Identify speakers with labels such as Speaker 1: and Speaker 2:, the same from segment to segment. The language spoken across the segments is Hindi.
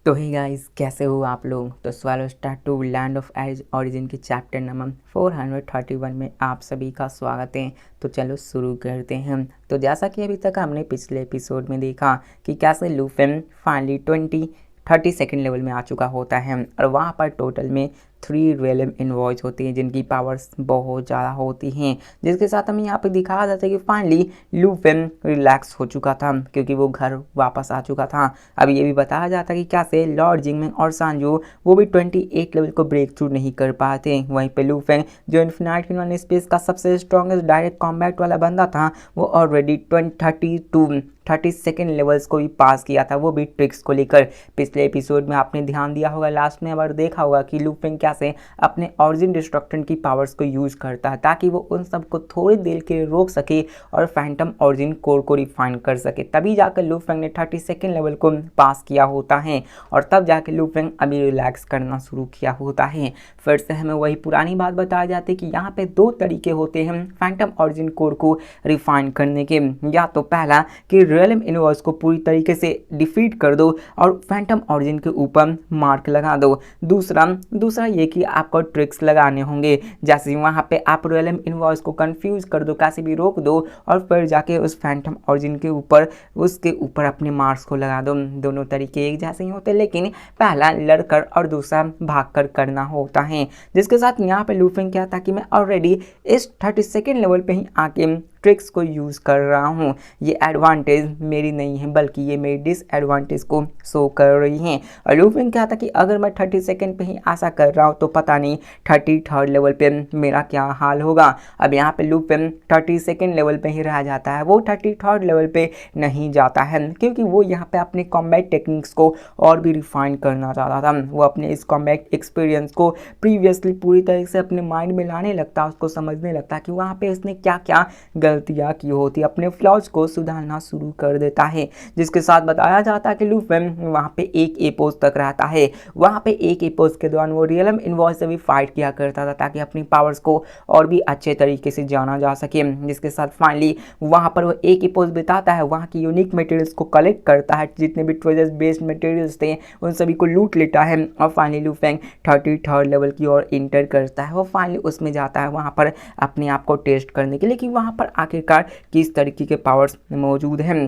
Speaker 1: तो ही गाइस कैसे हो आप लोग। तो swallow star to land of age origin के चैप्टर नंबर 431 में आप सभी का स्वागत है। तो चलो शुरू करते हैं। तो जैसा कि अभी तक हमने पिछले एपिसोड में देखा कि कैसे लूफिन फाइनली 32nd लेवल में आ चुका होता है और वहाँ पर टोटल में 3 रियलम इन्वॉइस होती हैं जिनकी पावर्स बहुत ज़्यादा होती हैं, जिसके साथ हमें यहाँ पे दिखाया जाता है कि फाइनली लूफिन रिलैक्स हो चुका था क्योंकि वो घर वापस आ चुका था। अब ये भी बताया जाता है कि कैसे लॉर्ड जिंगमिंग और सांजू वो भी 28 लेवल को ब्रेक थ्रू नहीं कर पाते। वहीं पे लूफिन जो इन्फिनाइट फिनल स्पेस का सबसे स्ट्रॉन्गेस्ट डायरेक्ट कॉम्बैट वाला बंदा था वो ऑलरेडी 32 लेवल्स को भी पास किया था, वो भी ट्रिक्स को लेकर। पिछले एपिसोड में आपने ध्यान दिया होगा, लास्ट में अगर देखा होगा कि लूफिन कैसे अपने ऑरिजिन डिस्ट्रक्शन की पावर्स को यूज करता है ताकि वो उन सबको थोड़ी देर के लिए रोक सके और फैंटम ऑरिजिन कोर को रिफाइन कर सके। तभी जाकर लूफिन ने 32nd लेवल को पास किया होता है और तब जाके लूफिन अभी रिलैक्स करना शुरू किया होता है। फिर से हमें वही पुरानी बात बताई जाती है कि यहाँ पे 2 तरीके होते हैं फैंटम ऑरिजिन कोर को रिफाइन करने के। या तो पहला कि रियलम इन्वॉइस को पूरी तरीके से डिफीट कर दो और फैंटम ऑरिजिन के ऊपर मार्क लगा दो। दूसरा ये कि आपको ट्रिक्स लगाने होंगे, जैसे वहाँ पे आप रियलम इन्वॉइस को कंफ्यूज कर दो, कैसे भी रोक दो और फिर जाके उस फैंटम ऑरिजिन के ऊपर उसके ऊपर अपने मार्क्स को लगा दो। दोनों तरीके एक जैसे ही होते हैं, लेकिन पहला लड़कर और दूसरा भागकर करना होता है। जिसके साथ यहाँ पे लूफिन क्या था कि मैं ऑलरेडी इस 32nd लेवल पे ही आके ट्रिक्स को यूज़ कर रहा हूँ। ये एडवांटेज मेरी नहीं है बल्कि ये मेरी डिसएडवांटेज को शो कर रही हैं। और लूफिन क्या था कि अगर मैं 32nd पे ही ऐसा कर रहा हूँ तो पता नहीं 33rd लेवल पे मेरा क्या हाल होगा। अब यहाँ पे लूफिन 32nd लेवल पे ही रह जाता है, वो 33rd लेवल पे नहीं जाता है क्योंकि वो यहाँ पे अपने कॉम्बैट टेक्निक्स को और भी रिफाइन करना चाहता था। वो अपने इस कॉम्बैट एक्सपीरियंस को प्रीवियसली पूरी तरह से अपने माइंड में लाने लगता, उसको समझने लगता कि वहाँ पे उसने क्या क्या गलतियां की होती, अपने फ्लॉज को सुधारना शुरू कर देता है। जिसके साथ बताया जाता है कि लूफिन वहाँ पे एक एपोज तक रहता है। वहाँ पे एक एपोज के दौरान वो रियलम इन्वॉइस से भी फाइट किया करता था ताकि अपनी पावर्स को और भी अच्छे तरीके से जाना जा सके। जिसके साथ फाइनली वहाँ पर वो एक एपोज बिताता है, वहाँ की यूनिक मटेरियल्स को कलेक्ट करता है, जितने भी ट्रेजर्स बेस्ड मटेरियल्स थे उन सभी को लूट लेता है और फाइनली लूफिन 33rd लेवल की ओर इंटर करता है। वो फाइनली उसमें जाता है वहाँ पर अपने आप को टेस्ट करने के लिए कि वहाँ पर आखिरकार किस तरीके के पावर्स मौजूद हैं।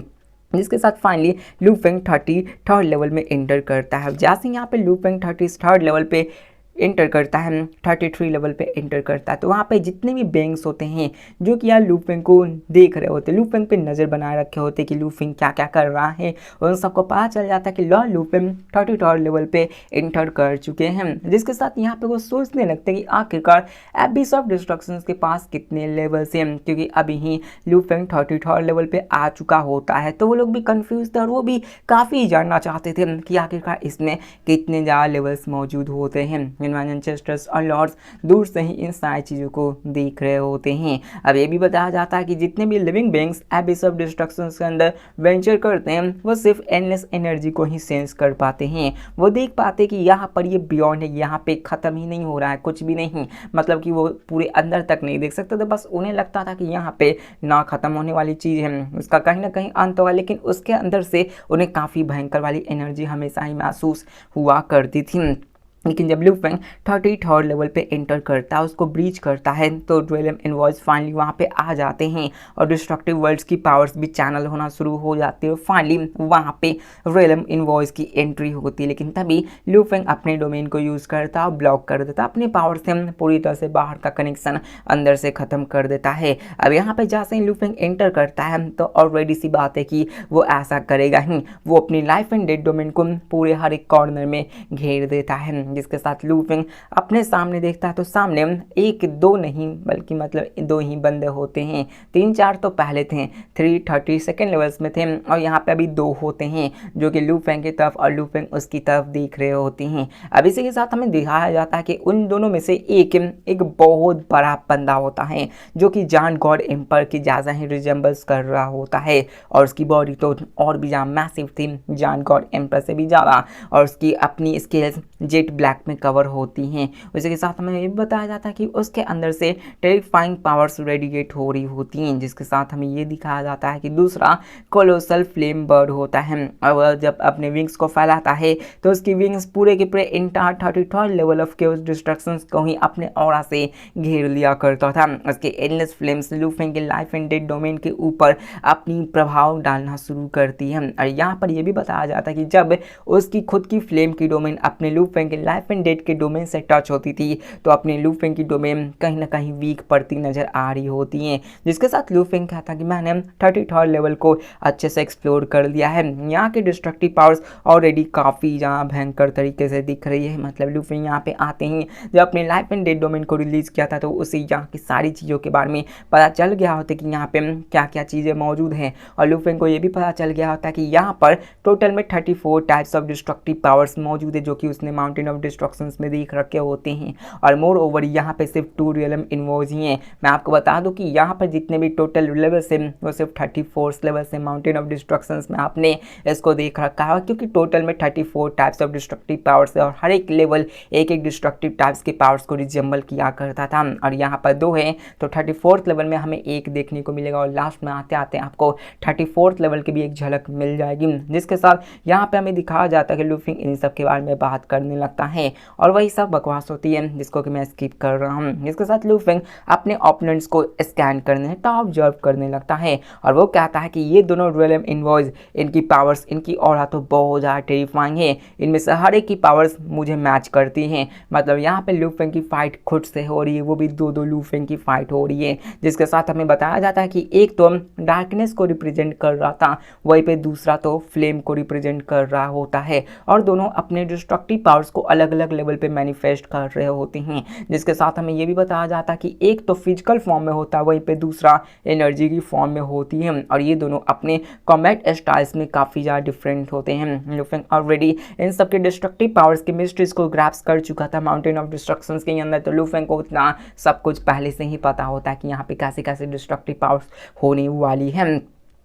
Speaker 1: जिसके साथ फाइनली लूफिन 33rd लेवल में एंटर करता है। जैसे यहाँ पे लूफिन 33rd लेवल पे एंटर करता है, 33 लेवल पे एंटर करता है, तो वहाँ पे जितने भी बैंक्स होते हैं जो कि यार लूफिन को देख रहे होते, लूफिन पे नज़र बनाए रखे होते कि लूफिन क्या क्या कर रहा है, उन सबको पता चल जाता है कि लूफिन 33rd लेवल पे एंटर कर चुके हैं। जिसके साथ यहाँ पे वो सोचने लगते हैं कि आखिरकार एबिस ऑफ डिस्ट्रक्शंस के पास कितने लेवल्स हैं, क्योंकि अभी ही लूफिन 33rd लेवल पे आ चुका होता है। तो वो लोग भी कंफ्यूज थे और वो भी काफ़ी जानना चाहते थे कि आखिरकार इसमें कितने ज़्यादा लेवल्स मौजूद होते हैं। एंसेस्टर्स और लॉर्ड्स दूर से ही इन सारी चीज़ों को देख रहे होते हैं। अब ये भी बताया जाता है कि जितने भी लिविंग बीइंग्स एबिस ऑफ डिस्ट्रक्शंस के अंदर वेंचर करते हैं वो सिर्फ एंडलेस एनर्जी को ही सेंस कर पाते हैं। वो देख पाते कि यहाँ पर ये बियॉन्ड है, यहाँ पे ख़त्म ही नहीं हो रहा है, कुछ भी नहीं, मतलब कि वो पूरे अंदर तक नहीं देख सकते थे। बस उन्हें लगता था कि यहाँ पे ना ख़त्म होने वाली चीज़ है, उसका कहीं ना कहीं अंत होगा, लेकिन उसके अंदर से उन्हें काफ़ी भयंकर वाली एनर्जी हमेशा ही महसूस हुआ करती थी। लेकिन जब लूफिन 33rd लेवल पे एंटर करता है, उसको ब्रीच करता है, तो रियलम इन्वॉइस फाइनली वहाँ पे आ जाते हैं और डिस्ट्रक्टिव वर्ल्ड्स की पावर्स भी चैनल होना शुरू हो जाती है। फाइनली वहाँ पे रियलम इन्वॉइस की एंट्री होती है, लेकिन तभी लूफिन अपने डोमेन को यूज़ करता और ब्लॉक कर देता, अपने पावर से पूरी तरह से बाहर का कनेक्शन अंदर से ख़त्म कर देता है। अब यहाँ पे जैसे ही लूफिन एंटर करता है तो ऑलरेडी सी बात है कि वो ऐसा करेगा ही, वो अपनी लाइफ एंड डेथ डोमेन को पूरे हर एक कॉर्नर में घेर देता है। जिसके साथ लूफिन अपने सामने देखता है तो सामने एक दो नहीं बल्कि मतलब 2 ही बंदे होते हैं। 3-4 तो पहले थे, 32nd लेवल्स में थे और यहाँ पे अभी 2 होते हैं जो कि लूफिन की तरफ और लूफिन उसकी तरफ देख रहे होते हैं। अब इसी के साथ हमें दिखाया जाता है कि उन दोनों में से एक बहुत बड़ा बंदा होता है जो कि जॉन गॉड एम्पर की ज़्यादा ही रिजेंबल्स कर रहा होता है और उसकी बॉडी तो और भी ज़्यादा मैसिव थी, जॉन गॉड एम्पर से भी ज़्यादा, और उसकी अपनी स्केल्स जेट ब्लैक में कवर होती हैं। उसी के साथ हमें ये भी बताया जाता है कि उसके अंदर से टेरिफाइंग पावर्स रेडिएट हो रही होती हैं, जिसके साथ हमें ये दिखाया जाता है कि दूसरा कोलोसल फ्लेम बर्ड होता है। अब जब अपने विंग्स को फैलाता है तो उसकी विंग्स पूरे के पूरे entire 33 level of chaos destructions को ही अपने ऑरा से घेर लिया करता था। उसके एंडलेस फ्लेम्स लू फेंग के लाइफ एंड डेथ डोमेन के ऊपर अपनी प्रभाव डालना शुरू करती है। और यहाँ पर यह भी बताया जाता है कि जब उसकी खुद की फ्लेम की डोमेन अपने लू फेंग के लाइफ एंड डेथ के डोमेन से टच होती थी तो अपने लू फेंग की डोमेन कहीं ना कहीं वीक पड़ती नजर आ रही होती है, जिसके साथ लू फेंग कहता कि मैंने 33 लेवल को अच्छे से एक्सप्लोर कर लिया है। यहाँ के डिस्ट्रक्टिव पावर्स ऑलरेडी काफ़ी यहाँ भयंकर तरीके से दिख रही है। मतलब लू फेंग यहाँ पे आते ही जब अपने लाइफ एंड डेथ डोमेन को रिलीज किया था तो उसे यहाँ की सारी चीज़ों के बारे में पता चल गया होता कि यहाँ पे क्या क्या चीज़ें मौजूद हैं। और लू फेंग को ये भी पता चल गया होता कि यहाँ पर टोटल में 34 टाइप्स ऑफ डिस्ट्रक्टिव पावर्स मौजूद है, जो कि उसने माउंटेन ऑफ डिस्ट्रक्शंस में देख रखे होते हैं। और मोर ओवर यहाँ पे सिर्फ 2 रियलम इन्वॉल्व ही हैं। मैं आपको बता दूं कि यहाँ पर जितने भी टोटल लेवल से वो सिर्फ 34 लेवल से माउंटेन ऑफ डिस्ट्रक्शंस में आपने इसको देख रखा है, क्योंकि टोटल में 34 टाइप्स ऑफ डिस्ट्रक्टिव पावर्स है और हर एक लेवल एक एक डिस्ट्रक्टिव टाइप्स के पावर्स को रिजेंबल किया करता था। और यहाँ पर 2 है तो 34th लेवल में हमें एक देखने को मिलेगा और लास्ट में आते आते आपको 34th लेवल की भी एक झलक मिल जाएगी, जिसके साथ यहाँ पे हमें दिखाया जाता है कि लू फेंग इन सब के बारे में बात करने लगता है और वही सब बकवास होती है जिसको कि मैं स्किप कर रहा हूँ। जिसके साथ लू फेंग अपने ओपोनेंट्स को स्कैन करने लगता है, ऑब्जर्व करने लगता है और वो कहता है कि ये दोनों रियलम इन्वॉइस, इनकी पावर्स, इनकी ऑरा तो बहुत ज़्यादा टेरिफाइंग है। इनमें से हर एक की पावर्स मुझे मैच करती हैं। मतलब यहाँ पे लू फेंग की फाइट खुद से हो रही है, वो भी 2 लू फेंग की फाइट हो रही है, जिसके साथ हमें बताया जाता है कि एक तो डार्कनेस को रिप्रेजेंट कर रहा था, वहीं पे दूसरा तो फ्लेम को रिप्रेजेंट कर रहा होता है और दोनों अपने डिस्ट्रक्टिव पावर्स को अलग अलग लेवल पे मैनिफेस्ट कर रहे होते हैं। जिसके साथ हमें ये भी बताया जाता है कि एक तो फिजिकल फॉर्म में होता है, वहीं पे दूसरा एनर्जी की फॉर्म में होती है और ये दोनों अपने कॉम्बैट स्टाइल्स में काफ़ी ज़्यादा डिफरेंट होते हैं। लू फेंग ऑलरेडी इन सबके डिस्ट्रक्टिव पावर्स की मिस्ट्रीज को ग्रैप्स कर चुका था माउंटेन ऑफ डिस्ट्रक्शंस के अंदर, तो लू फेंग को उतना सब कुछ पहले से ही पता होता है कि यहाँ पे कैसे कैसे डिस्ट्रक्टिव पावर्स होने वाली है।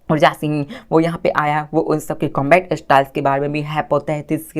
Speaker 1: और जैसे ही वो यहाँ पे आया वो उन सब के कॉम्बैट स्टाइल्स के बारे में भी हिपोथेसिस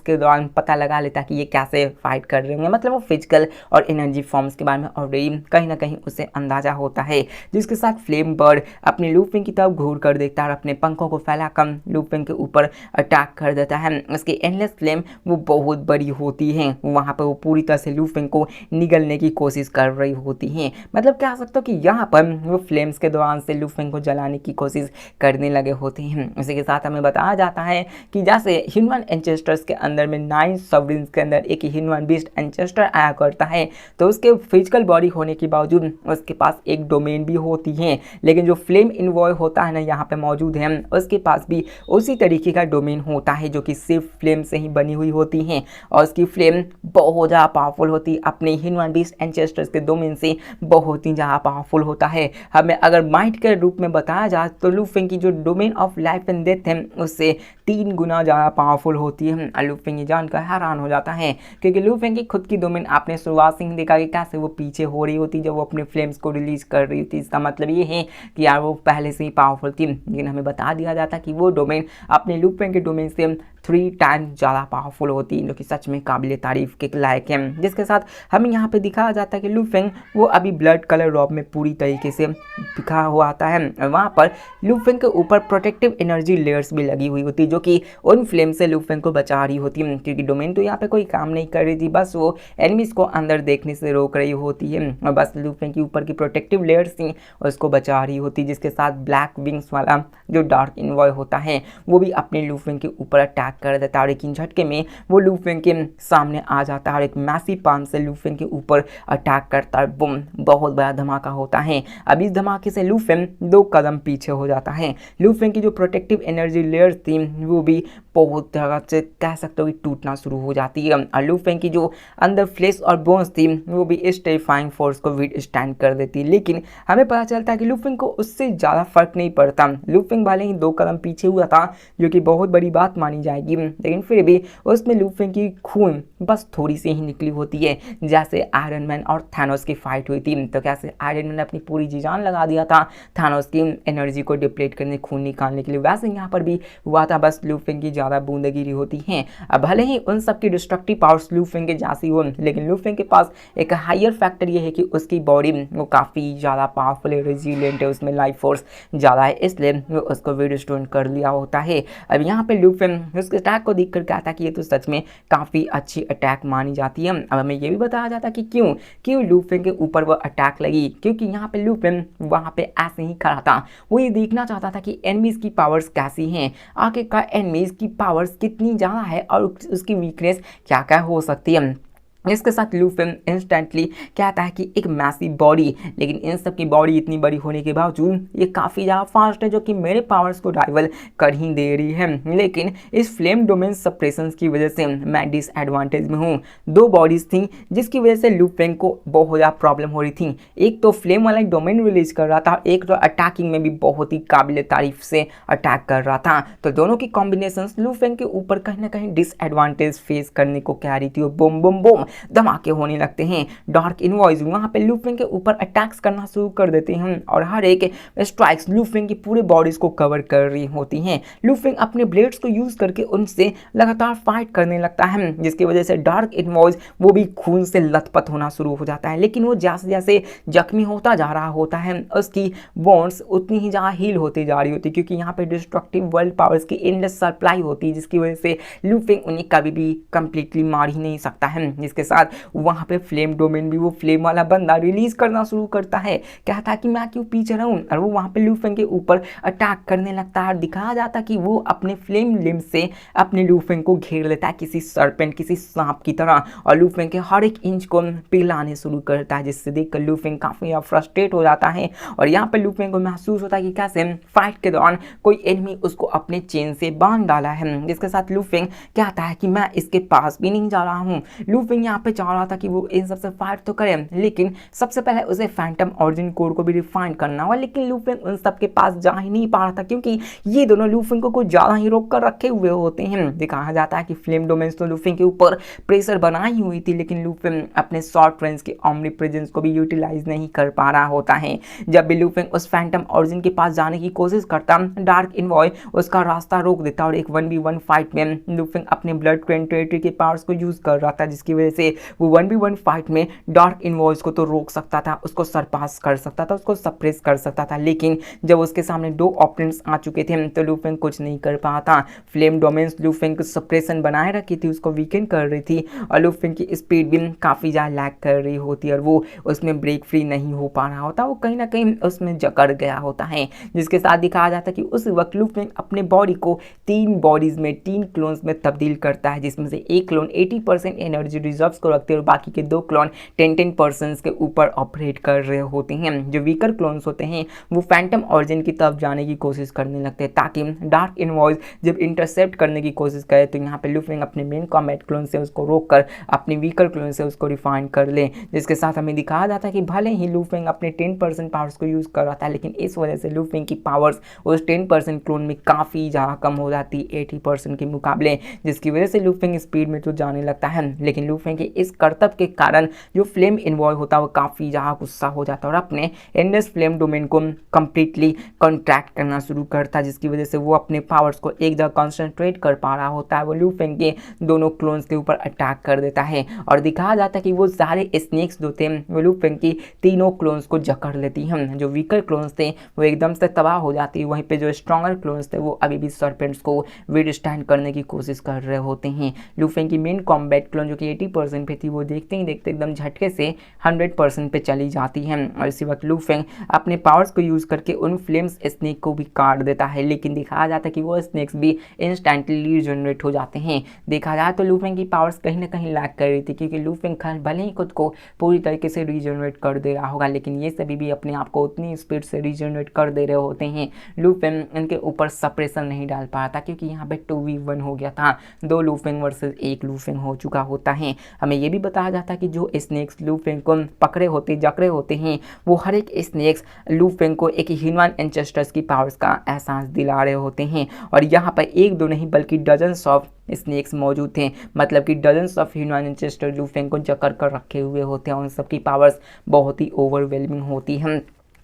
Speaker 1: के दौरान पता लगा लेता कि ये कैसे फाइट कर रहे होंगे। मतलब वो फिजिकल और एनर्जी फॉर्म्स के बारे में ऑलरेडी कहीं ना कहीं उसे अंदाजा होता है। जिसके साथ फ्लेम बर्ड अपने लू फेंग की तरफ घूर कर देखता है और अपने पंखों को फैलाकर लू फेंग के ऊपर अटैक कर देता है। उसकी एंडलेस फ्लेम वो बहुत बड़ी होती है, वहाँ पर वो पूरी तरह से लू फेंग को निगलने की कोशिश कर रही होती हैं। मतलब कह सकते हो कि यहाँ पर वो फ्लेम्स के दौरान से लू फेंग को लाने की कोशिश करने लगे होते हैं। इसी के साथ हमें बताया जाता है कि जैसे ह्यूमन एंसेस्टर्स के अंदर में 9 सॉवरेन्स के अंदर एक ह्यूमन बीस्ट एंसेस्टर आया करता है, तो उसके फिजिकल बॉडी होने के बावजूद उसके पास एक डोमेन भी होती है। लेकिन जो फ्लेम इन्वॉय होता है ना यहाँ पे मौजूद है, उसके पास भी उसी तरीके का डोमेन होता है जो कि सिर्फ फ्लेम से ही बनी हुई होती है और उसकी फ्लेम बहुत ज़्यादा पावरफुल होती है, अपने ह्यूमन बीस्ट एंसेस्टर्स के डोमेन से बहुत ही ज़्यादा पावरफुल होता है। हमें अगर माइंड के रूप में बताया जाए तो लू फेंग की जो domain of life and death है उससे 3 गुना ज़्यादा पावरफुल होती है। लू फेंग ये जानकर हैरान हो जाता है क्योंकि लू फेंग की खुद की डोमेन आपने शुरुआत से ही देखा कि कैसे वो पीछे हो रही होती जब वो अपने फ्लेम्स को रिलीज कर रही थी। इसका मतलब ये है कि यार वो पहले से ही पावरफुल थी, लेकिन हमें बता दिया जाता कि वो डोमेन अपने लू फेंग के डोमेन से 3 टाइम्स ज़्यादा पावरफुल होती है, जो कि सच में काबिल तारीफ के लायक है। जिसके साथ हमें यहाँ पे दिखाया जाता है कि लू फेंग वो अभी ब्लड कलर रॉब में पूरी तरीके से दिखा हुआ आता है। वहाँ पर लू फेंग के ऊपर प्रोटेक्टिव एनर्जी लेयर्स भी लगी हुई होती है जो कि उन फ्लेम से लू फेंग को बचा रही होती है, क्योंकि डोमेन तो यहाँ पे कोई काम नहीं कर रही थी, बस वो एनिमीज को अंदर देखने से रोक रही होती है और बस लू फेंग के ऊपर की प्रोटेक्टिव लेयर्स थी उसको बचा रही होती है। जिसके साथ ब्लैक विंग्स वाला जो डार्क इन्वॉय होता है वो भी अपने लू फेंग के ऊपर अटैक कर देता है और एक झटके में वो लू फेंग के सामने आ जाता है और एक मैसिव पाम से लू फेंग के ऊपर अटैक करता है। बुम, बहुत बड़ा धमाका होता है। अब इस धमाके से लू फेंग 2 कदम पीछे हो जाता है। लू फेंग की जो प्रोटेक्टिव एनर्जी लेयर थी वो भी बहुत तरह से कह सकते हो कि टूटना शुरू हो जाती है और लू फेंग की जो अंदर फ्लेश और बोन्स थी वो भी इस टेरिफाइंग फोर्स को विथस्टैंड कर देती है। लेकिन हमें पता चलता है कि लू फेंग को उससे ज़्यादा फर्क नहीं पड़ता। लू फेंग भले ही 2 कदम पीछे हुआ था जो कि बहुत बड़ी बात मानी जाएगी, लेकिन फिर भी उसमें लू फेंग की खून बस थोड़ी सी ही निकली होती है। जैसे आयरन मैन और थानोस की फाइट हुई थी, तो कैसे आयरन मैन ने अपनी पूरी जी जान लगा दिया था थानोस की एनर्जी को डिप्लीट करने, खून निकालने के लिए, वैसे यहाँ पर भी हुआ था। बस लू फेंग की ज़्यादा बूंदागिरी होती हैं। अब भले ही उन सब की डिस्ट्रक्टिव पावर्स लू फेंग के जैसी हो, लेकिन लू फेंग के पास एक हायर फैक्टर ये है कि उसकी बॉडी वो काफ़ी ज़्यादा पावरफुल है, रेजिलियंट है, उसमें लाइफ फोर्स ज़्यादा है, इसलिए वो उसको विदस्टैंड कर लिया होता है। अब यहाँ पे लू फेंग उसके अटैक को देख कर कहता कि ये तो सच में काफ़ी अच्छी अटैक मानी जाती है। अब हमें ये भी बताया जाता कि क्यों क्यों लू फेंग के ऊपर वो अटैक लगी, क्योंकि यहाँ पे लू फेंग वहाँ पे ऐसे ही खड़ा था, वो ये देखना चाहता था कि एनिमीज की पावर्स कैसी हैं, आखिरकार एनिमीज की पावर्स कितनी ज़्यादा है और उसकी वीकनेस क्या क्या हो सकती है। इसके साथ लू फेंग इंस्टेंटली कहता है कि एक मैसिव बॉडी, लेकिन इन सब की बॉडी इतनी बड़ी होने के बावजूद ये काफ़ी ज़्यादा फास्ट है, जो कि मेरे पावर्स को राइवल कर ही दे रही है। लेकिन इस फ्लेम डोमेन सप्रेशंस की वजह से मैं डिसएडवांटेज में हूँ। दो बॉडीज़ थी जिसकी वजह से लू फेंग को बहुत ज़्यादा प्रॉब्लम हो रही थी। एक तो फ्लेम वाला डोमेन रिलीज कर रहा था, एक तो अटैकिंग में भी बहुत ही काबिल तारीफ से अटैक कर रहा था। तो दोनों की कॉम्बिनेशन लू फेंग के ऊपर कहीं ना कहीं डिसएडवांटेज फेस करने को कह रही थी। और बूम बूम बूम धमाके होने लगते हैं। डार्क इनवॉइस वहाँ पे लू फेंग के ऊपर अटैक्स करना शुरू कर देते हैं और हर एक स्ट्राइक्स लू फेंग की पूरे बॉडीज को कवर कर रही होती हैं। लू फेंग अपने ब्लेड्स को यूज करके उनसे लगातार फाइट करने लगता है, जिसकी वजह से डार्क इनवॉइस वो भी खून से लथपथ होना शुरू हो जाता है। लेकिन वो जैसे जैसे जख्मी होता जा रहा होता है उसकी बोन्स उतनी ही ज़्यादा हील होती जा रही होती, क्योंकि यहाँ पे डिस्ट्रक्टिव वर्ल्ड पावर्स की एंडलेस सप्लाई होती है, जिसकी वजह से लू फेंग उन्हें कभी भी कंप्लीटली मार ही नहीं सकता है। जिसके साथ वहां पे फ्लेम डोमेन भी वो फ्लेम वाला बंदा रिलीज करना शुरू करता है, कहता है कि मैं क्यों पीछे रहूं, और वो वहां पे लू फेंग के ऊपर अटैक करने लगता है। दिखाया जाता कि वो अपने फ्लेम लिम्ब से अपने लू फेंग को घेर लेता है किसी सर्पेंट, किसी सांप की तरह, और लू फेंग के हर एक इंच को पिघलाने शुरू करता है, जिससे देखकर लू फेंग काफी फ्रस्ट्रेट हो जाता है। और यहाँ पे लू फेंग को महसूस होता है कि कैसे फाइट के दौरान कोई एनिमी उसको अपने चेन से बांध डाला है। जिसके साथ लू फेंग कहता है कि मैं इसके पास भी नहीं जा रहा हूँ। लू फेंग यहाँ पे चाह रहा था कि वो इन सबसे फाइट तो करे, लेकिन सबसे पहले उसे फैंटम ऑरिजिन कोड को भी रिफाइन करना होगा। लेकिन लू फेंग उन सब के पास जा ही नहीं पा रहा था, क्योंकि ये दोनों लू फेंग को कुछ ज्यादा ही रोक कर रखे हुए होते हैं। दिखाया जाता है कि फ्लेम डोमेन्स तो लू फेंग के ऊपर प्रेशर बनाई हुई थी, लेकिन लू फेंग अपने शॉर्ट रेंज के ओमनी प्रेजेंस को भी यूटिलाइज नहीं कर पा रहा होता है। जब भी लू फेंग उस फैंटम ऑरिजिन के पास जाने की कोशिश करता, डार्क इनवॉय उसका रास्ता रोक देता और एक 1v1 फाइट में लू फेंग अपने ब्लड ट्रेंटरी के पावर्स को यूज कर रहा था, जिसकी वजह से वो 1v1 फाइट में डार्क इनवॉइस को तो रोक सकता था, उसको सरपास कर सकता था, उसको सप्रेस कर सकता था। लेकिन जब उसके सामने दो ऑपोनेंट्स आ चुके थे तो लू फेंग कुछ नहीं कर पाता। फ्लेम डोमेन्स लू फेंग को सप्रेशन बनाए रखी थी, उसको वीकेंड कर रही थी, और लू फेंग की स्पीड भी काफ़ी ज़्यादा लैग कर रही होती है और वो उसमें ब्रेक फ्री नहीं हो पा रहा होता, वो कहीं ना कहीं उसमें जकड़ गया होता है। जिसके साथ दिखाया जाता है कि उस वक्त लू फेंग अपने बॉडी को 3 बॉडीज में 3 क्लोन्स में तब्दील करता है, जिसमें से एक क्लोन 80% एनर्जी रिजर्व्स को रखते हैं और बाकी के 2 क्लोन 10% के ऊपर ऑपरेट कर रहे होते हैं। जो वीकर क्लोन्स होते हैं वो फैंटम ऑरिजिन की तरफ जाने की कोशिश करने लगते हैं, ताकि डार्क इनवॉइस जब इंटरसेप्ट करने की कोशिश करे तो यहाँ पे लू फेंग अपने मेन कॉम्बैट क्लोन से उसको रोक कर अपने वीकर क्लोन से उसको रिफाइन कर ले। जिसके साथ हमें दिखाया जाता है कि भले ही लू फेंग अपने 10% पावर्स को यूज कर रहा था, लेकिन इस वजह से लू फेंग की पावर्स उस 10% क्लोन में काफ़ी ज़्यादा कम हो जाती है 80% के मुकाबले, जिसकी वजह से लू फेंग स्पीड में तो जाने लगता है। लेकिन लू फेंग के इस करतब के कारण जो फ्लेम इन्वॉल्व होता है वो काफ़ी ज़्यादा गुस्सा हो जाता है और अपने एंडलेस फ्लेम डोमेन को कंप्लीटली कॉन्ट्रैक्ट करना शुरू करता है, जिसकी वजह से वो अपने पावर्स को एक जगह कॉन्सेंट्रेट कर पा रहा होता है। वो लू फेंग के दोनों क्लोन्स के ऊपर अटैक कर देता है और दिखाया जाता है कि वो सारे स्नेक्स जो थे वो लू फेंग की तीनों क्लोन्स को जकड़ लेती हैं। जो वीकर क्लोन्स थे वो एकदम से तबाह हो जाती है, वहीं पे जो स्ट्रॉन्गर क्लोन्स थे वो अभी भी सर्पेंट्स को विदस्टैंड करने की कोशिश कर रहे होते हैं। लू फेंग की मेन कॉम्बैट क्लोन जो कि 80% पे थी वो देखते ही देखते एकदम झटके से 100% पे चली जाती है और इसी वक्त लू फेंग अपने पावर्स को यूज करके उन फ्लेम्स स्नेक को भी काट देता है। लेकिन दिखाया जाता है कि वो स्नेक्स भी इंस्टेंटली रीजनरेट हो जाते हैं। देखा जाए तो लू फेंग की पावर्स कहीं ना कहीं लैग कर रही थी, क्योंकि लू फेंग भले ही खुद को पूरी तरीके से रीजनरेट कर दे रहा होगा, लेकिन ये सभी भी अपने आप को उतनी स्पीड से रीजनरेट कर दे रहे होते हैं। लू फेंग इनके ऊपर सप्रेशन नहीं डाल पा रहा था, क्योंकि यहाँ पे 2v1 हो गया था, 2 लू फेंग वर्सेस 1 लू फेंग हो चुका होता है। हमें ये भी बताया जाता है कि जो स्नेक्स लू फेंग को पकड़े होते जकड़े होते हैं वो हर एक स्नेक्स लू फेंग को एक ह्यूमन एंसेस्टर्स की पावर्स का एहसास दिला रहे होते हैं। और यहाँ पर 1-2 नहीं बल्कि डजन्स ऑफ स्नेक्स मौजूद थे, मतलब कि डजन्स ऑफ ह्यूमन एंसेस्टर लू फेंग को जकड़ कर रखे हुए होते हैं। उन सबकी पावर्स बहुत ही ओवरवेलमिंग होती हैं।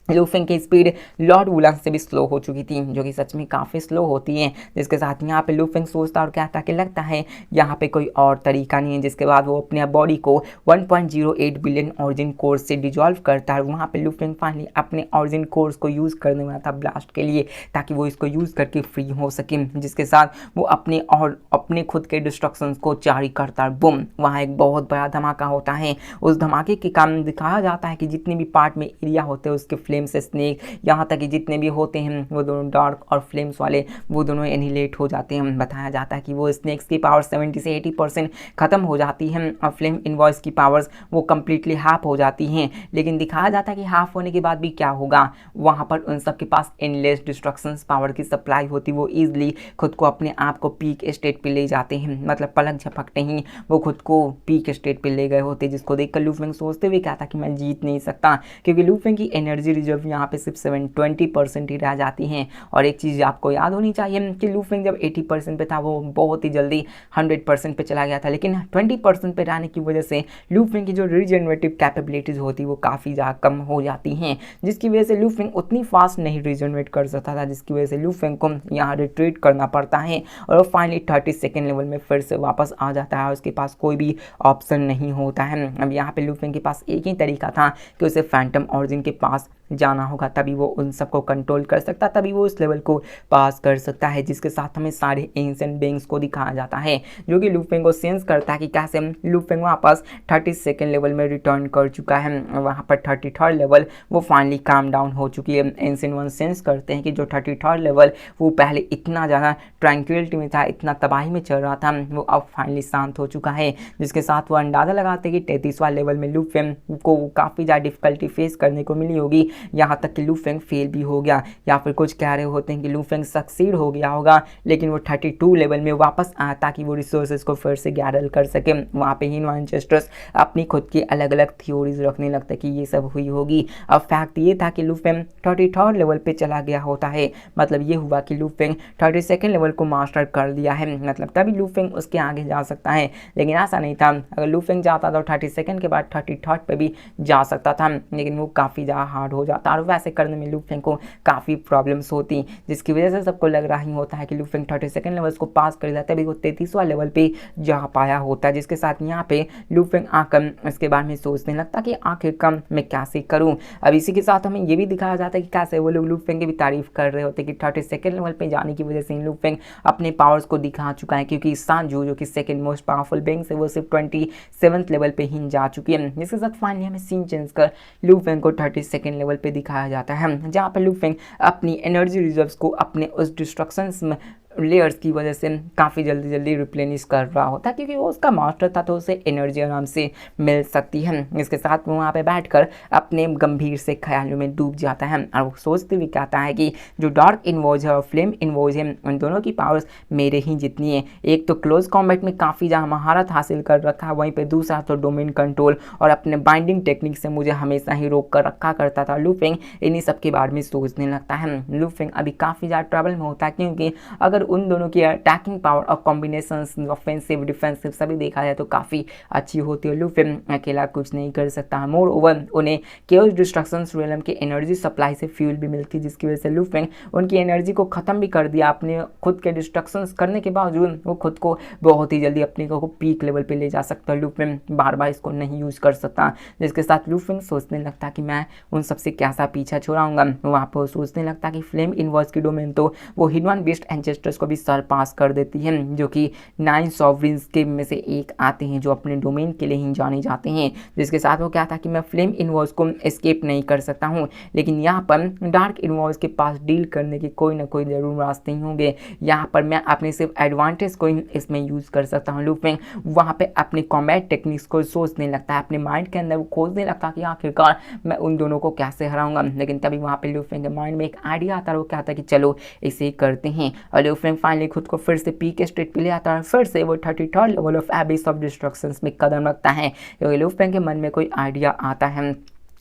Speaker 1: लूफिंग की स्पीड लॉर्ड वुलन से भी स्लो हो चुकी थी, जो कि सच में काफ़ी स्लो होती है। जिसके साथ यहाँ पे लूफिंग सोचता और कहता कि लगता है यहाँ पे कोई और तरीका नहीं है। जिसके बाद वो अपने बॉडी को 1.08 बिलियन ऑरिजिन कोर्स से डिजॉल्व करता है। वहाँ पे लूफिंग फाइनली अपने ऑरिजिन कोर्स को यूज़ करने वाला था ब्लास्ट के लिए, ताकि वो इसको यूज़ करके फ्री हो सके। जिसके साथ वो अपने खुद के डिस्ट्रक्शंस को जारी करता है। बुम, वहाँ एक बहुत बड़ा धमाका होता है। उस धमाके के कारण दिखाया जाता है कि जितने भी पार्ट में एरिया होते हैं उसके फ्लेम्स, स्नेक, यहाँ तक कि जितने भी होते हैं वो दोनों डार्क और फ्लेम्स वाले, वो दोनों एनिहिलेट हो जाते हैं। बताया जाता है कि वो स्नेक्स की पावर 70 से 80% खत्म हो जाती है और फ्लेम इनवॉइस की पावर्स वो कम्प्लीटली हाफ हो जाती हैं। लेकिन दिखाया जाता है कि हाफ होने के बाद भी क्या होगा, वहाँ पर उन सब के पास एनलेस डिस्ट्रक्शंस पावर की सप्लाई होती, वो ईजिली खुद को अपने आप को पीक स्टेट पे ले जाते हैं। मतलब पलक झपकते ही वो खुद को पीक स्टेट पे ले गए होते, जिसको देखकर लूफिंग सोचते हुए क्या था कि मैं जीत नहीं सकता, क्योंकि लूफिंग की एनर्जी रिजर्व यहाँ पे सिर्फ 20% ही रह जाती हैं। और एक चीज़ आपको याद होनी चाहिए कि लूफिंग जब 80% पे था वो बहुत ही जल्दी 100% पे चला गया था, लेकिन 20% पे रहने की वजह से लूफिंग की जो रिजनरेटिव कैपेबिलिटीज़ होती वो काफ़ी ज़्यादा कम हो जाती हैं, जिसकी वजह से लूफिंग उतनी फास्ट नहीं रिजनरेट कर सकता था, जिसकी वजह से लूफिंग को यहाँ रिट्रीट करना पड़ता है और वो फाइनली 32nd लेवल में फिर से वापस आ जाता है और उसके पास कोई भी ऑप्शन नहीं होता है। अब यहाँ पे लूफिंग के पास एक ही तरीका था कि उसे फैंटम ऑरिजिन के पास जाना होगा, तभी वो उन सबको कंट्रोल कर सकता, तभी वो उस लेवल को पास कर सकता है। जिसके साथ हमें सारे एंशिएंट बीइंग्स को दिखाया जाता है, जो कि लूफिंग को सेंस करता है कि कैसे लूफिंग वापस 32nd लेवल में रिटर्न कर चुका है। वहाँ पर 33rd लेवल वो फाइनली काम डाउन हो चुकी है। एंशिएंट वन सेंस करते हैं कि जो 33rd लेवल वो पहले इतना ज़्यादा ट्रैंक्विलिटी में था, इतना तबाही में चल रहा था, वो अब फाइनली शांत हो चुका है। जिसके साथ वो अंदाज़ा लगाते हैं कि 33वां लेवल में लूफिंग को काफ़ी ज़्यादा डिफिकल्टी फेस करने को मिली होगी, यहाँ तक कि लूफिंग फेल भी हो गया, या फिर कुछ कह रहे होते हैं कि लूफिंग सक्सीड हो गया होगा, लेकिन वो 32 लेवल में वापस आया ताकि वो रिसोर्सेज को फिर से गैदर कर सके। वहाँ पे ही विंचेस्टर्स अपनी खुद की अलग अलग थ्योरीज रखने लगता है कि ये सब हुई होगी। अब फैक्ट ये था कि लूफिंग 33rd लेवल पे चला गया होता है, मतलब ये हुआ कि लूफिंग 32nd लेवल को मास्टर कर दिया है, मतलब तभी लूफिंग उसके आगे जा सकता है। लेकिन ऐसा नहीं था, अगर लूफिंग जाता तो 32nd के बाद 33rd पे भी जा सकता था, लेकिन वो काफ़ी ज़्यादा हार्ड हो जाता और वैसे करने में लूफिंग को काफ़ी प्रॉब्लम्स होती, जिसकी वजह से सबको लग रहा ही होता है कि लूफिंग 32nd लेवल्स को पास कर जाता है, अभी वो 33वां लेवल पे जा पाया होता है। जिसके साथ यहाँ पे लूफिंग आकर इसके बारे में सोचने लगता कि आखिरकार मैं कैसे करूँ। अब इसी के साथ हमें ये भी दिखाया जाता है कि कैसे वो लोग लूफिंग की भी तारीफ कर रहे होते कि 32nd लेवल पे जाने की वजह से लूफिंग अपने पावर्स को दिखा चुका है, क्योंकि सांजू जो कि सेकंड मोस्ट पावरफुल बीइंग है वो सिर्फ 27th लेवल पे ही जा चुकी है। जिसके साथ फाइनली हमें सीन चेंज कर लूफिंग को 32nd लेवल पे दिखाया जाता है, जहाँ पर लूफिंग अपनी एनर्जी रिजर्व्स को अपने उस डिस्ट्रक्शंस में लेयर्स की वजह से काफ़ी जल्दी रिप्लेनिश कर रहा होता है, क्योंकि वो उसका मास्टर था तो उसे एनर्जी आराम से मिल सकती है। इसके साथ वो वहाँ पे बैठकर अपने गंभीर से ख्यालों में डूब जाता है और वो सोचते हुए कहता है कि जो डार्क इनवॉइस है और फ्लेम इनवॉइस है उन दोनों की पावर्स मेरे ही जितनी है। एक तो क्लोज कॉम्बैट में काफ़ी ज़्यादा महारत हासिल कर रखा है, वहीं पर दूसरा तो डोमेन कंट्रोल और अपने बाइंडिंग टेक्निक से मुझे हमेशा ही रोक कर रखा करता था। लूफिंग इन्हीं सब के बारे में सोचने लगता है। लूफिंग अभी काफ़ी ज़्यादा ट्रबल में होता है, क्योंकि अगर उन दोनों की अटैकिंग पावर और कॉम्बिनेशंस ऑफेंसिव डिफेंसिव सभी देखा जाए तो काफ़ी अच्छी होती है। लूफिंग अकेला कुछ नहीं कर सकता। मोर ओवर उन्हें केओस डिस्ट्रक्शंस रियलम के एनर्जी सप्लाई से फ्यूल भी मिलती है, जिसकी वजह से लूफिंग उनकी एनर्जी को ख़त्म भी कर दिया। अपने खुद के डिस्ट्रक्शंस करने के बावजूद वो खुद को बहुत ही जल्दी अपने को पीक लेवल पे ले जा सकता है। लूफिंग बार बार इसको नहीं यूज़ कर सकता, जिसके साथ लूफिंग सोचने लगता कि मैं उन सबसे कैसा पीछा छोड़ाऊंगा। वहाँ पर सोचने लगता कि फ्लेम इनवर्स की डोमेन तो वो हिडन बीस्ट एंसेस्टर्स को भी पास कर देती है, जो कि 9 सॉवरिन्स के में से एक आते हैं जो अपने डोमेन के लिए ही जाने जाते हैं। जिसके साथ वो क्या था कि मैं फ्लेम इनवॉइस को एस्केप नहीं कर सकता हूं, लेकिन यहाँ पर डार्क इनवॉइस के पास डील करने के कोई ना कोई जरूर रास्ते ही होंगे। यहाँ पर मैं अपने सिर्फ एडवांटेज को इसमें यूज़ कर सकता हूँ। लूफिंग वहाँ पे अपने कॉम्बैट टेक्निक्स को सोचने लगता है, अपने माइंड के अंदर वो खोजने लगता कि आखिरकार मैं उन दोनों को कैसे हराऊंगा। लेकिन तभी वहाँ पे लूफिंग के माइंड में एक आइडिया आता है, वो कहता है कि चलो इसे करते हैं। और लूफिंग फाइनली खुद को फिर से पीक स्टेट पे ले आता है, फिर से वो 33rd level of एबिस of destructions में कदम रखता है, क्योंकि लूफिंग के मन में कोई आइडिया आता है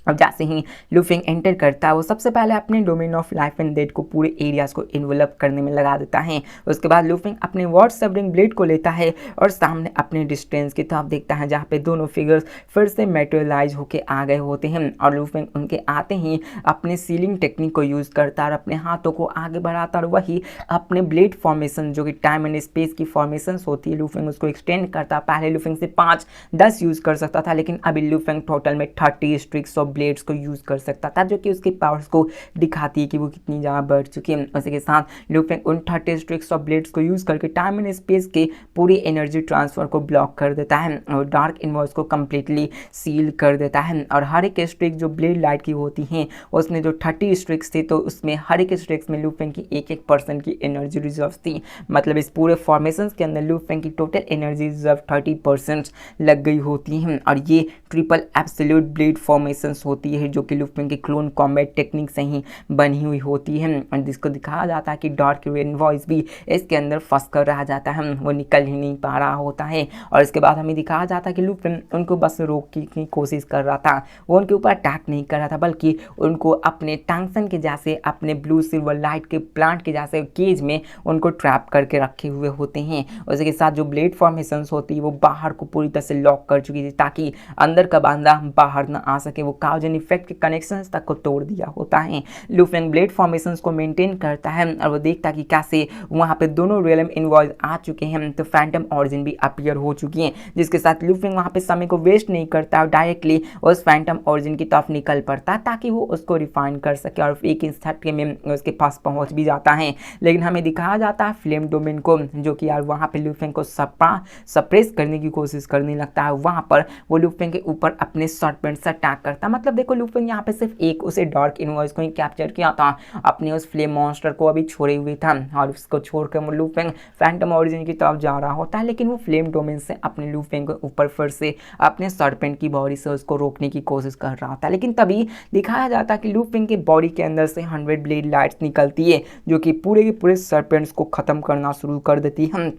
Speaker 1: अब जैसे ही लूफिंग एंटर करता है वो सबसे पहले अपने domain of life and death को पूरे एरियाज को इन्वेलप करने में लगा देता है। उसके बाद लूफिंग अपने वर्ड सेवरिंग ब्लेड को लेता है और सामने अपने डिस्टेंस की तरफ देखता है जहाँ पे दोनों फिगर्स फिर से मेटेरियलाइज होके आ गए होते हैं और लूफिंग उनके आते ही अपने सीलिंग टेक्निक को यूज़ करता है और अपने हाथों को आगे बढ़ाता और वही अपने ब्लेड फॉर्मेशन जो कि टाइम एंड स्पेस की फॉर्मेशन होती है लूफिंग उसको एक्सटेंड करता। पहले लूफिंग से 5-10 यूज़ कर सकता था लेकिन अभी लूफिंग टोटल में 30 स्ट्रिक्स ऑफ ब्लेड्स को यूज़ कर सकता था जो कि उसकी पावर्स को दिखाती है कि वो कितनी ज़्यादा बढ़ चुकी है। उसी के साथ लूफिंग उन 30 स्ट्रिक्स ऑफ ब्लेड्स को यूज़ करके टाइम एंड स्पेस के पूरी एनर्जी ट्रांसफर को ब्लॉक कर देता है और डार्क इनवर्स को कम्प्लीटली सील कर देता है। और हर एक स्ट्रिक जो ब्लेड लाइट की होती हैं उसमें जो 30 स्ट्रिक्स थी तो उसमें हर एक स्ट्रिक्स में लूफिंग की 1% की एनर्जी रिजर्व थी। मतलब इस पूरे फॉर्मेशन के अंदर लूफिंग की टोटल एनर्जी रिजर्व 30% लग गई होती है और ये ट्रिपल एब्सोल्यूट ब्लेड फॉर्मेशन होती है जो कि लूफिंग की क्लोन कॉम्बैट टेक्निक से ही बनी हुई होती है और जिसको दिखाया जाता है कि डार्क इनवॉइस भी इसके अंदर फंस कर रह जाता है, वो निकल ही नहीं पा रहा होता है। और इसके बाद हमें दिखाया जाता है कि लूफिंग उनको बस रोकने की कोशिश कर रहा था, वो उनके ऊपर अटैक नहीं कर रहा था बल्कि उनको अपने टैंक्सन के जैसे अपने ब्लू सिल्वर लाइट के प्लांट के जैसे केज में उनको ट्रैप करके रखे हुए होते हैं। उसके साथ जो ब्लेड फॉर्मेशंस होती है वो बाहर को पूरी तरह से लॉक कर चुकी थी ताकि अंदर का बंदा बाहर ना आ सके, वो काउजन इफेक्ट के कनेक्शंस तक को तोड़ दिया होता है। लूफिंग ब्लेड फॉर्मेशंस को मेंटेन करता है और वो देखता है कि कैसे वहाँ पे दोनों रियलम इनवॉइस आ चुके हैं तो फैंटम ऑरिजिन भी अपीयर हो चुकी है, जिसके साथ लूफिंग वहाँ पे समय को वेस्ट नहीं करता और डायरेक्टली उस फैंटम ऑरिजिन की तरफ निकल पड़ता ताकि वो उसको रिफाइन कर सके और एक इंस्टेंट में उसके पास पहुँच भी जाता है। लेकिन हमें दिखाया जाता है फ्लेम डोमेन को जो कि यार वहाँ पे लूफिंग को सप्रेस करने की कोशिश करने लगता है। वहाँ पर वो लूफिंग के ऊपर अपने सर्पेंट से अटैक करता। मतलब देखो लूफिंग यहाँ पे सिर्फ एक उसे डार्क इनवॉइस को ही कैप्चर किया था, अपने उस फ्लेम मॉन्स्टर को अभी छोड़े हुए था और उसको छोड़कर लूफिंग फैंटम ऑरिजिन की तरफ जा रहा होता है। लेकिन वो फ्लेम डोमेन से अपने लूफिंग के ऊपर फिर से अपने सर्पेंट की बॉडी से उसको रोकने की कोशिश कर रहा था। लेकिन तभी दिखाया जाता है कि लूफिंग के बॉडी के अंदर से 100 ब्लेड लाइट्स निकलती है जो कि पूरे के पूरे सर्पेंट्स को खत्म करना शुरू कर देती है।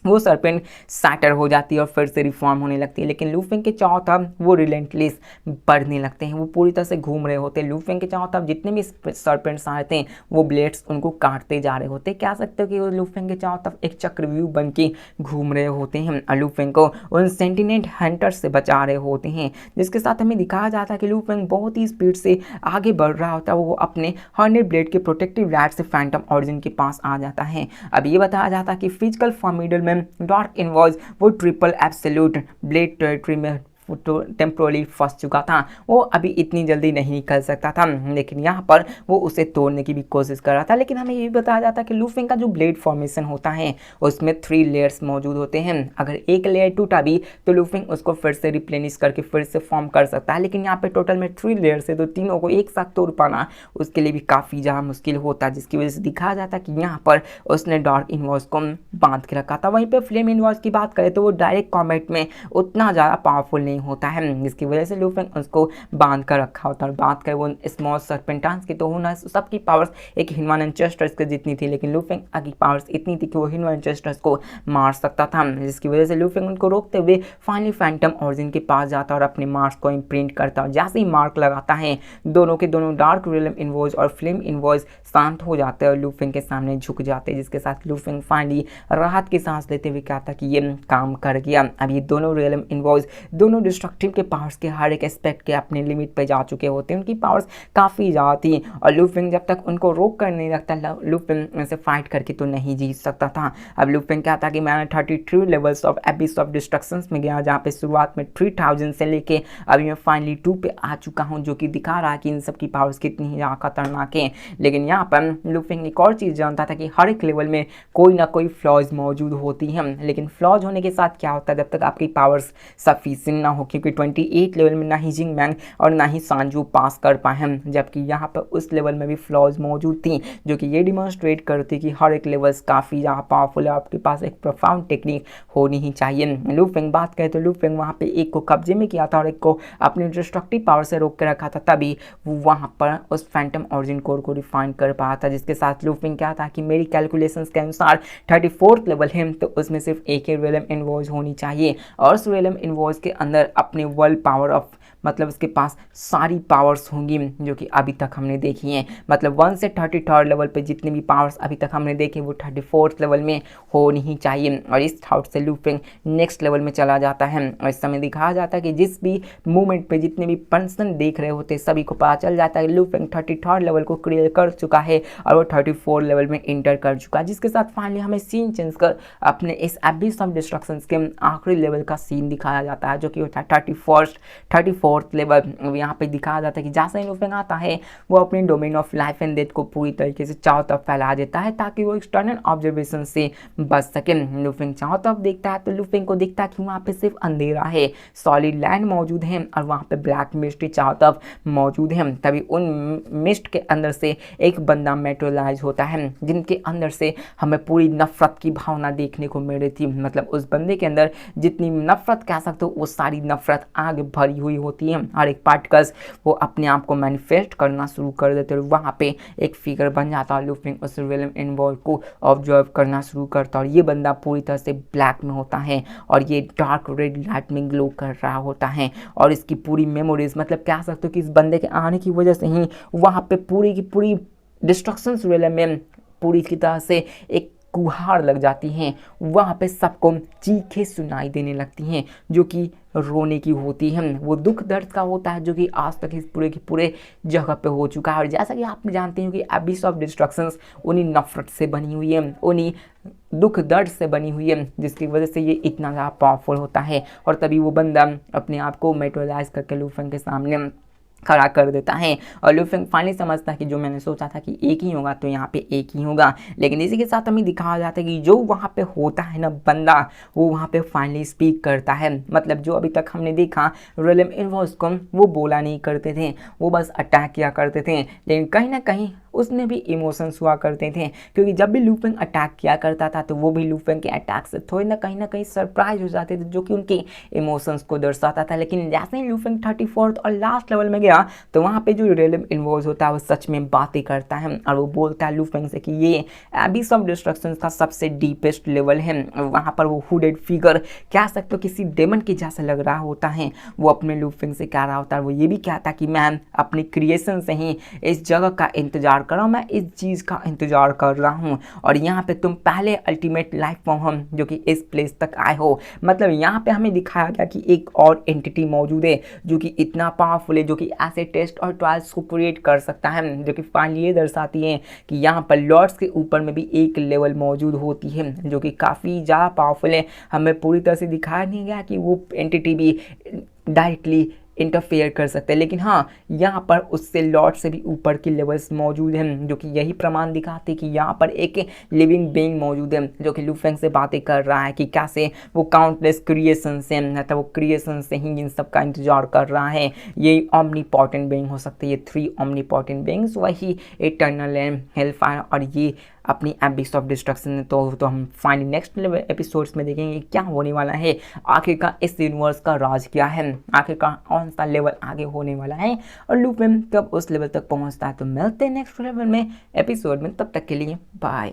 Speaker 1: वो सर्पेंट सैटर हो जाती है और फिर से रिफॉर्म होने लगती है। लेकिन लूफिंग के चारों तरफ वो रिलेंटलेस बढ़ने लगते हैं, वो पूरी तरह से घूम रहे होते हैं। लूफिंग के चारों तरफ जितने भी सर्पेंट्स आते हैं वो ब्लेड्स उनको काटते जा रहे होते हैं। कह सकते हो कि वो लूफिंग के चारों तरफ एक चक्रव्यूह बन के घूम रहे होते हैं और लूफिंग को उन सेंटिनेंट हंटर्स से बचा रहे होते हैं, जिसके साथ हमें दिखाया जाता है कि लूफिंग बहुत ही स्पीड से आगे बढ़ रहा होता है। वो अपने 100 ब्लेड के प्रोटेक्टिव लाइट से फैंटम ऑरिजिन के पास आ जाता है। अब ये बताया जाता है कि फिजिकल फॉर्मिडल में डार्क इनवॉइस वो ट्रिपल एब्सोल्यूट ब्लेड टेरिटरी में टेम्पोरली फंस चुका था, वो अभी इतनी जल्दी नहीं निकल सकता था। लेकिन यहाँ पर वो उसे तोड़ने की भी कोशिश कर रहा था। लेकिन हमें ये भी बताया जाता है कि लूफिंग का जो ब्लेड फॉर्मेशन होता है उसमें 3 लेयर्स मौजूद होते हैं। अगर एक लेयर टूटा भी तो लूफिंग उसको फिर से रिप्लेनिश करके फिर से फॉर्म कर सकता है। लेकिन यहाँ पे टोटल में 3 लेयर्स है तो तीनों को एक साथ तोड़ पाना उसके लिए भी काफ़ी ज़्यादा मुश्किल होता है, जिसकी वजह से दिखाया जाता है कि यहाँ पर उसने डार्क इनवॉइस को बांध के रखा था। वहीं पर फ्लेम इनवॉइस की बात करें तो वो डायरेक्ट कॉम्बैट में उतना ज़्यादा पावरफुल नहीं होता है, जिसकी वजह से लूफिंग उसको बांध कर रखा होता है। बात करें वो स्मॉल सर्पेंटांस की तो होना सबकी पावर्स एक ह्यूमन एंसेस्टर्स के जितनी थी, लेकिन लूफिंग की पावर्स इतनी थी कि वो ह्यूमन एंसेस्टर्स को मार सकता था, जिसकी वजह से लूफिंग उनको रोकते हुए फाइनली फैंटम ऑरिजिन के पास जाता और अपने मार्क्स को इम्प्रिंट करता। जैसे ही मार्क लगाता है दोनों के दोनों डार्क रियलम इनवॉइस और फ्लेम इनवॉइस शांत हो जाते हैं और लूफिंग के सामने झुक जाते हैं, जिसके साथ लूफिंग फाइनली राहत की सांस लेते हुए कहता कि ये काम कर गया। अब ये दोनों रियलम इनवॉइस दोनों डिस्ट्रक्टिव के पावर्स के हर एक एस्पेक्ट के अपने लिमिट पे जा चुके होते हैं, उनकी पावर्स काफ़ी ज़्यादा थी और लूफिंग जब तक उनको रोक कर नहीं रखता लूफिंग से फाइट करके तो नहीं जीत सकता था। अब लूफिंग कहता कि मैंने 33 लेवल्स ऑफ एबिस ऑफ डिस्ट्रक्शंस में गया, जहाँ पे शुरुआत में 3000 से लेके अभी मैं फाइनली 2 पे आ चुका हूँ, जो कि दिखा रहा है कि इन सब की पावर्स कितनी ज़्यादा खतरनाक है। लेकिन यहाँ पर लूफिंग एक और चीज़ जानता था कि हर एक लेवल में कोई ना कोई फ्लॉज मौजूद होती हैं, लेकिन फ्लॉज होने के साथ क्या होता है जब तक आपकी पावर्स सफिशिएंट ना हो, क्योंकि 28 लेवल में ना ही जिंग मैंग और ना ही सांजू पास कर पाए, जबकि यहाँ पर उस लेवल में भी फ्लॉज मौजूद थी जो कि ये डिमॉन्स्ट्रेट करती कि हर एक लेवल्स काफ़ी ज़्यादा पावरफुल है, आपके पास एक प्रोफाउंड टेक्निक होनी ही चाहिए। लूफिंग बात करें तो लूफिंग वहाँ पे एक को कब्जे में किया था और एक को अपनी डिस्ट्रक्टिव पावर से रोक के रखा था, तभी वो वहाँ पर उस फैंटम ऑरिजिन कोर को रिफाइन कर पाया था, जिसके साथ लूफिंग क्या था कि मेरी कैलकुलेशंस के अनुसार 34th लेवल है तो उसमें सिर्फ एक ही रियलम इनवॉइस होनी चाहिए और उस रियलम इनवॉइस के अंदर अपने वर्ल्ड पावर ऑफ मतलब उसके पास सारी पावर्स होंगी जो कि अभी तक हमने देखी हैं। मतलब 1 से 33rd लेवल पे जितनी भी पावर्स अभी तक हमने देखे वो 34th लेवल में होनी ही चाहिए, और इस थॉट से लू फेंग नेक्स्ट लेवल में चला जाता है। और इस समय दिखाया जाता है कि जिस भी मूवमेंट पे जितने भी पर्सन देख रहे होते सभी को पता चल जाता है कि लू फेंग 33rd लेवल को क्लियर कर चुका है और वो 34 लेवल में इंटर कर चुका है, जिसके साथ फाइनली हमें सीन चेंज कर अपने इस एबिस ऑफ डिस्ट्रक्शंस के आखिरी लेवल का सीन दिखाया जाता है जो कि होता है 34th लेवल। यहाँ पे दिखाया जाता है कि जैसे ही लू फेंग आता है वो अपने domain of life and death को पूरी तरीके से चारों तरफ फैला देता है ताकि वो एक्सटर्नल ऑब्जर्वेशन से बच सके। लू फेंग चारों तरफ देखता है तो लू फेंग को दिखता है कि वहाँ पे सिर्फ अंधेरा है, सॉलिड लैंड मौजूद है और वहाँ पे ब्लैक मिस्ट चारों तरफ मौजूद है। तभी उन मिस्ट के अंदर से एक बंदा मेटेरियलाइज होता है जिनके अंदर से हमें पूरी नफरत की भावना देखने को मिल रही थी। मतलब उस बंदे के अंदर जितनी नफरत कह सकते हो वो सारी नफरत आगे भरी हुई होती है, हर एक पार्टिकल्स वो अपने आप को मैनिफेस्ट करना शुरू कर देते हैं। वहाँ पे एक फिगर बन जाता है, लू फेंग उस रियलम इन्वॉल्व को ऑब्जर्व करना शुरू करता है और ये बंदा पूरी तरह से ब्लैक में होता है और ये डार्क रेड लाइट में ग्लो कर रहा होता है और इसकी पूरी मेमोरीज, मतलब कह सकते हो कि इस बंदे के आने की वजह से ही वहाँ पे पूरी की पूरी डिस्ट्रक्शंस रियलम में पूरी की तरह से एक गुहार लग जाती हैं। वहाँ पे सबको चीखें सुनाई देने लगती हैं जो कि रोने की होती है, वो दुख दर्द का होता है जो कि आज तक इस पूरे के पूरे जगह पे हो चुका है। और जैसा कि आप जानते हैं कि एबिस ऑफ डिस्ट्रक्शंस उन्हीं नफरत से बनी हुई है, उन्हीं दुख दर्द से बनी हुई है जिसकी वजह से ये इतना ज़्यादा पावरफुल होता है। और तभी वो बंदा अपने आप को मेटेरियलाइज करके लू फेंग के सामने खड़ा कर देता है और लू फेंग फाइनली समझता है कि जो मैंने सोचा था कि एक ही होगा तो यहाँ पे एक ही होगा। लेकिन इसी के साथ हमें दिखाया जाता है कि जो वहाँ पे होता है ना बंदा, वो वहाँ पे फाइनली स्पीक करता है। मतलब जो अभी तक हमने देखा रियलम इन्वॉल्व्स को वो बोला नहीं करते थे, वो बस अटैक किया करते थे, लेकिन कहीं ना कहीं उसमें भी इमोशंस हुआ करते थे क्योंकि जब भी लू फेंग अटैक किया करता था तो वो भी लू फेंग के अटैक से थोड़ी ना कहीं सरप्राइज हो जाते थे जो कि उनके इमोशंस को दर्शाता था। लेकिन जैसे ही लू फेंग 34th और लास्ट लेवल में गया तो वहाँ पे जो रियलम इन्वॉल्व होता है वो सच में बातें करता है और वो बोलता है लू फेंग से कि ये एबिस ऑफ डिस्ट्रक्शंस का सबसे डीपेस्ट लेवल है। वहाँ पर वो हुडेड फिगर कह सकते हो किसी डेमन के जैसा लग रहा होता है, वो अपने लू फेंग से कह रहा होता है, वो ये भी कहता है कि मैं अपनी क्रिएशन से ही इस जगह का इंतजार कर रहा हूँ, मैं इस चीज़ का इंतजार कर रहा हूँ और यहाँ पे तुम पहले अल्टीमेट लाइफ फॉर्म हम जो कि इस प्लेस तक आए हो। मतलब यहाँ पे हमें दिखाया गया कि एक और एंटिटी मौजूद है जो कि इतना पावरफुल है जो कि ऐसे टेस्ट और ट्रायल्स को क्रिएट कर सकता है, जो कि फाइनली ये दर्शाती है कि यहाँ पर लॉर्ड्स के ऊपर में भी एक लेवल मौजूद होती है जो कि काफ़ी ज़्यादा पावरफुल है। हमें पूरी तरह से दिखाया नहीं गया कि वो एंटिटी भी डायरेक्टली इंटरफेयर कर सकते हैं, लेकिन हाँ यहाँ पर उससे लॉट से भी ऊपर के लेवल्स मौजूद हैं जो कि यही प्रमाण दिखाते कि यहाँ पर एक लिविंग बीइंग मौजूद है जो कि लू फेंग से बातें कर रहा है कि कैसे वो काउंटलेस क्रिएशन से मतलब वो क्रिएशन से ही इन सब का इंतजार कर रहा है। ये ऑमनीपोटेंट बीइंग हो सकती है, 3 ऑमनीपोटेंट बीइंग्स, वही इटर्नल एंड हेलफायर और ये अपनी एबिस ऑफ डिस्ट्रक्शन। तो हम फाइनली नेक्स्ट लेवल एपिसोड्स में देखेंगे क्या होने वाला है, आखिरकार इस यूनिवर्स का राज क्या है, आखिरकार कौन सा लेवल आगे होने वाला है और लू फेंग कब उस लेवल तक पहुंचता है। तो मिलते हैं नेक्स्ट लेवल में एपिसोड में, तब तक के लिए बाय।